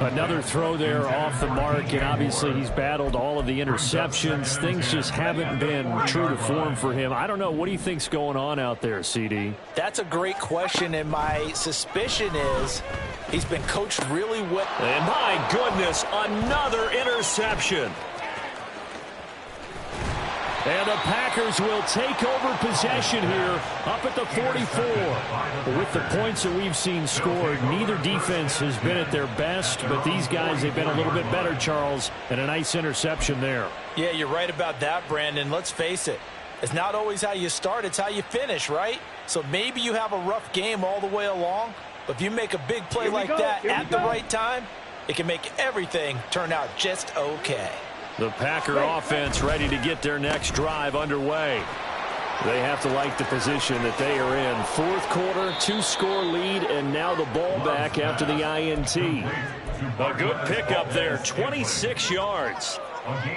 Another throw there off the mark, and obviously he's battled all of the interceptions. Things just haven't been true to form for him. I don't know. What do you think's going on out there, CD? That's a great question, and my suspicion is he's been coached really well. And my goodness, another interception. And the Packers will take over possession here up at the 44. With the points that we've seen scored, neither defense has been at their best, but these guys, they've been a little bit better, Charles, and a nice interception there. Yeah, you're right about that, Brandon. Let's face it. It's not always how you start, it's how you finish, right? So maybe you have a rough game all the way along, but if you make a big play like that at the right time, it can make everything turn out just okay. The Packer offense ready to get their next drive underway. They have to like the position that they are in. 4th quarter, 2-score lead, and now the ball back after the INT. A good pickup there, 26 yards.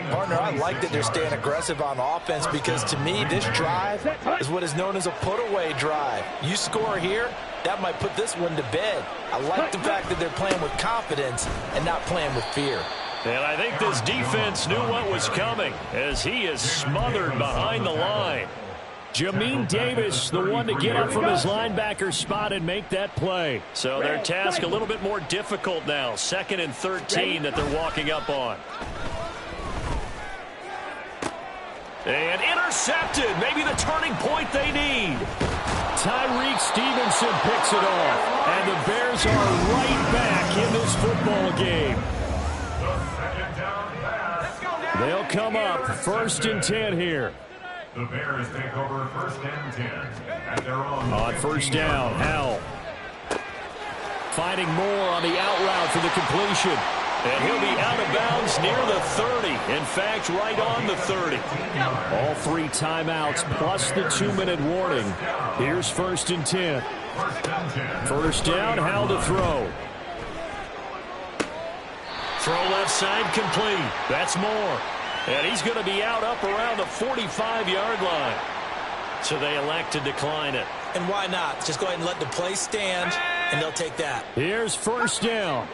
Partner, I like that they're staying aggressive on offense because to me, this drive is what is known as a put-away drive. You score here, that might put this one to bed. I like the fact that they're playing with confidence and not playing with fear. And I think this defense knew what was coming as he is smothered behind the line. Jamin Davis, the one to get up from his linebacker spot and make that play. So their task a little bit more difficult now. 2nd and 13 that they're walking up on. And intercepted. Maybe the turning point they need. Tyreek Stevenson picks it off. And the Bears are right back in this football game. They'll come up 1st and 10 here. The Bears take over 1st and 10 at their own. On 1st down, Howell. Finding Moore on the out route for the completion. And he'll be out of bounds near the 30. In fact, right on the 30. All 3 timeouts plus the 2-minute warning. Here's 1st and 10. 1st down, Howell to throw. Throw left side complete. That's Moore. And he's going to be out up around the 45-yard line. So they elect to decline it. And why not? Just go ahead and let the play stand, and they'll take that. Here's 1st down.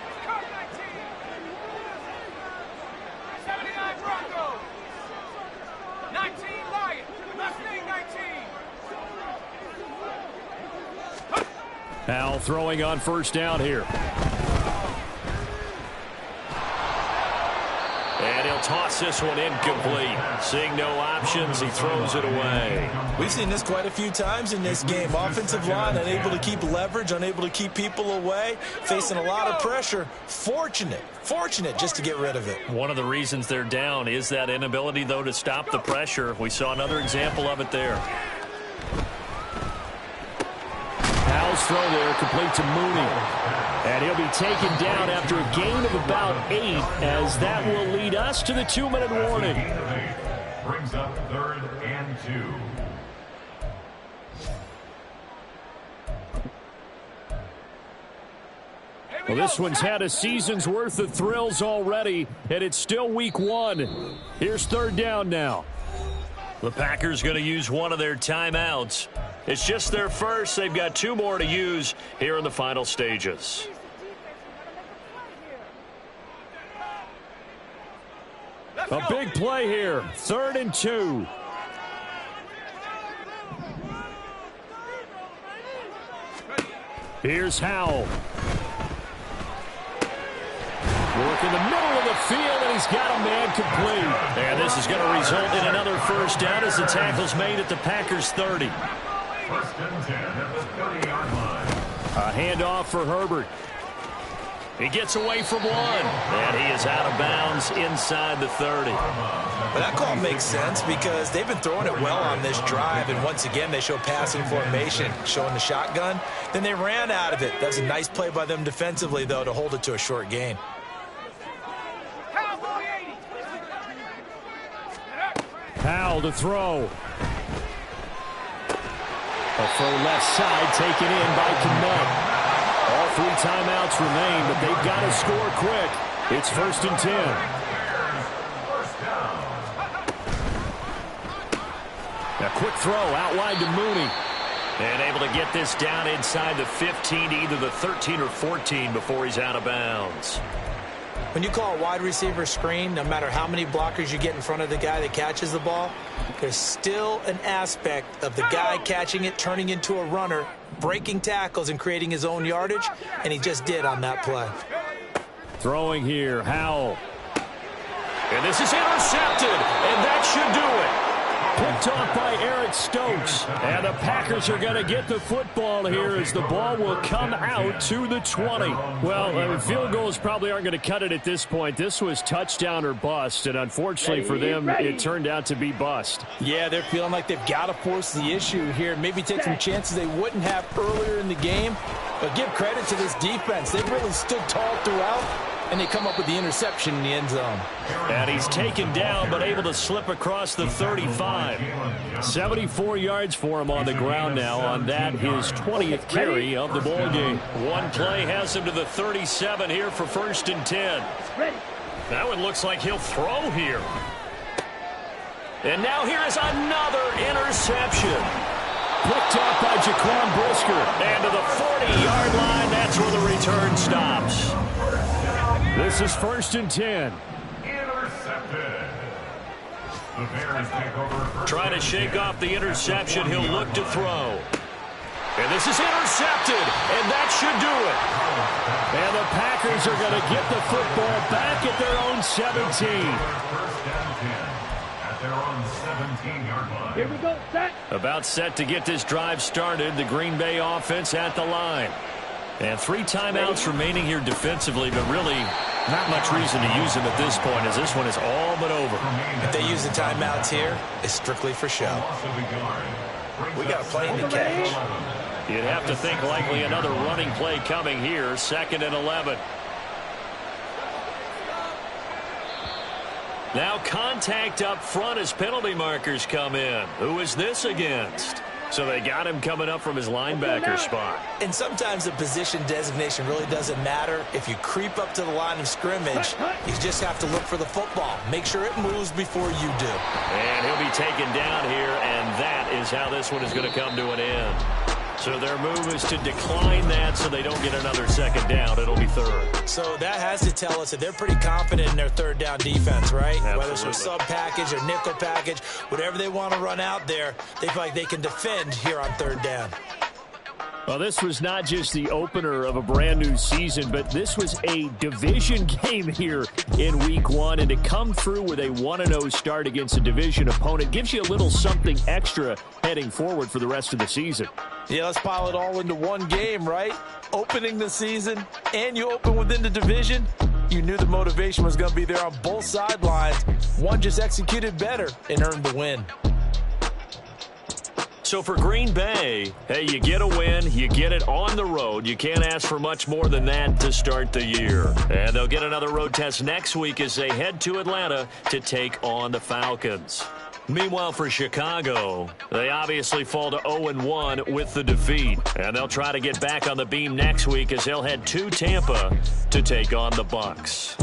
Howell throwing on 1st down here. And he'll toss this one incomplete. Seeing no options, he throws it away. We've seen this quite a few times in this game. Offensive line unable to keep leverage, unable to keep people away, facing a lot of pressure. Fortunate just to get rid of it. One of the reasons they're down is that inability, though, to stop the pressure. We saw another example of it there. Howell's throw there, complete to Mooney. And he'll be taken down after a gain of about 8, as that will lead us to the 2-minute warning. Brings up 3rd and 2. Well, this one's had a season's worth of thrills already, and it's still week 1. Here's 3rd down now. The Packers going to use one of their timeouts. It's just their first. They've got 2 more to use here in the final stages. A big play here. 3rd and 2. Here's Howell. Work in the middle of the field, and he's got a man complete. And this is going to result in another first down as the tackle's made at the Packers' 30. First and 10 at the 30-yard line. A handoff for Herbert. He gets away from one, and he is out of bounds inside the 30. But that call makes sense because they've been throwing it well on this drive, and once again they show passing formation, showing the shotgun. Then they ran out of it. That was a nice play by them defensively, though, to hold it to a short gain. Powell to throw. A throw left side taken in by Kmet. All 3 timeouts remain, but they've got to score quick. It's first and 10. A quick throw out wide to Mooney. And able to get this down inside the 15 to either the 13 or 14 before he's out of bounds. When you call a wide receiver screen, no matter how many blockers you get in front of the guy that catches the ball, there's still an aspect of the guy catching it, turning into a runner, breaking tackles and creating his own yardage, and he just did on that play. Throwing here, Howell. And this is intercepted, and that should do it. Picked off by Eric Stokes. And the Packers are going to get the football here as the ball will come out to the 20. Well, field goals probably aren't going to cut it at this point. This was touchdown or bust, and unfortunately for them, it turned out to be bust. Yeah, they're feeling like they've got to force the issue here. Maybe take some chances they wouldn't have earlier in the game. But give credit to this defense. They've really stood tall throughout, and they come up with the interception in the end zone. And he's taken down but able to slip across the 35. 74 yards for him on the ground now on that, his 20th carry of the ball game. One play has him to the 37 here for first and 10. That one looks like he'll throw here. And now here is another interception. Picked up by Jaquan Brisker. And to the 40-yard line, that's where the return stops. This is first and 10. Intercepted. The Bears take over. Trying to shake off the interception. He'll look to throw. And this is intercepted. And that should do it. And the Packers are going to get the football back at their own 17. First and 10 at their own 17-yard line. Here we go, set. About set to get this drive started. The Green Bay offense at the line. And 3 timeouts remaining here defensively, but really not much reason to use them at this point as this one is all but over. If they use the timeouts here, it's strictly for show. We got a play in the catch. You'd have to think likely another running play coming here, 2nd and 11. Now contact up front as penalty markers come in. Who is this against? So they got him coming up from his linebacker spot. And sometimes the position designation really doesn't matter. If you creep up to the line of scrimmage, you just have to look for the football. Make sure it moves before you do. And he'll be taken down here, and that is how this one is going to come to an end. So their move is to decline that so they don't get another 2nd down. It'll be 3rd. So that has to tell us that they're pretty confident in their 3rd down defense, right? Absolutely. Whether it's a sub package or nickel package, whatever they want to run out there, they feel like they can defend here on 3rd down. Well, this was not just the opener of a brand new season, but this was a division game here in week 1. And to come through with a 1-0 start against a division opponent gives you a little something extra heading forward for the rest of the season. Yeah, let's pile it all into one game, right? Opening the season, and you open within the division. You knew the motivation was going to be there on both sidelines. One just executed better and earned the win. So for Green Bay, hey, you get a win, you get it on the road. You can't ask for much more than that to start the year. And they'll get another road test next week as they head to Atlanta to take on the Falcons. Meanwhile, for Chicago, they obviously fall to 0-1 with the defeat. And they'll try to get back on the beam next week as they'll head to Tampa to take on the Bucs.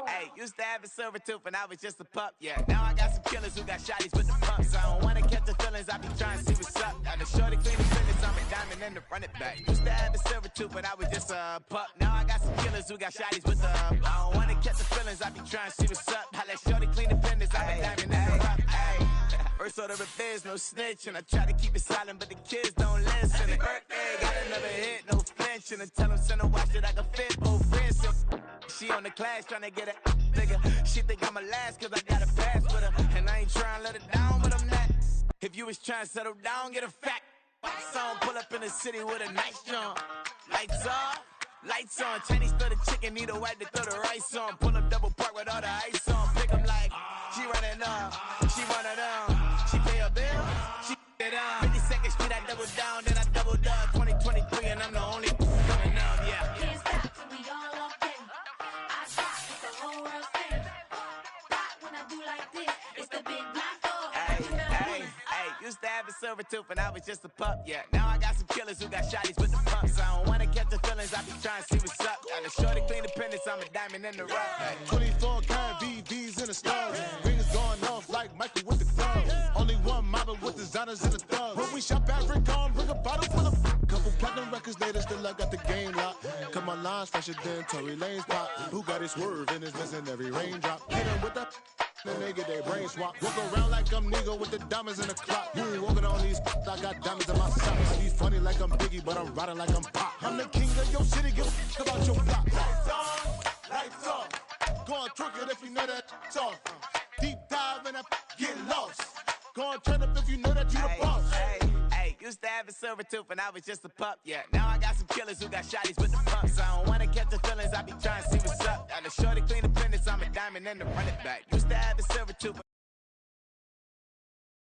Hey, used to have a silver tooth when I was just a pup, yeah. Now I got some killers who got shotties with the pumps. I don't wanna catch the feelings, I be trying to see what's up. Got a shorty clean the fitness, I'm a diamond and the run it back. Used to have a silver tooth, but I was just a pup. Now I got some killers who got shotties with the I don't wanna catch the feelings, I be trying to see what's up. I let shorty clean the pendants, I been diamond in the rough. First order of biz, no snitch, and I try to keep it silent, but the kids don't listen. Birthday, got another hit, no flinch, and I tell them send a watch that I can fit both friends. She on the class trying to get a bigger. She think I'm a last cause I got a pass with her, and I ain't trying to let her down, but I'm not. If you was trying to settle down, get a fact. Song, pull up in the city with a nice jump. Lights off, lights on. Chinese throw the chicken, need a wipe to throw the rice on. Pull up double park with all the ice on. Pick 'em like, she running up, she running down. She pay a bill, she it up. 52nd Street, I double down, then I doubled up. 2023, and I'm the only coming up, yeah. Can't stop till we all up in. I stop, it's the whole world sing. Rock when I do like this, it's the big black dog. Hey, used to have a silver tooth and I was just a pup, yeah. Now I got some killers who got shotties with the pumps. I don't wanna catch the feelings, I be trying to see what's up. Got a shorty clean the pendants, I'm a diamond in the rough. 24 karat VVs in the stars. Rings going off like Michael with the club. Only one model with designers in the thugs. When we shop at Rick on, bring a bottle full of couple platinum records later, still I got the game locked. Cause my lines fresher than Tory Lane's pop. Who got his swerve and is missing every raindrop. Hit him with the and they get their brain swap. Walk around like I'm nigga with the diamonds in the clock. You ain't walking on these I got diamonds in my socks. Be funny like I'm Biggie, but I'm riding like I'm Pop. I'm the king of your city, give a about your block. Lights on, lights off. Go on, twerk it if you know that's off. Deep dive and I get lost. Go on, turn up if you know that you the boss. Used to have a silver tooth and I was just a pup, yeah. Now I got some killers who got shotties with the pumps. I don't wanna catch the feelings, I be trying to see what's up. Got a shorty clean the pendants, I'm a diamond in the run it back. Used to have a silver tooth.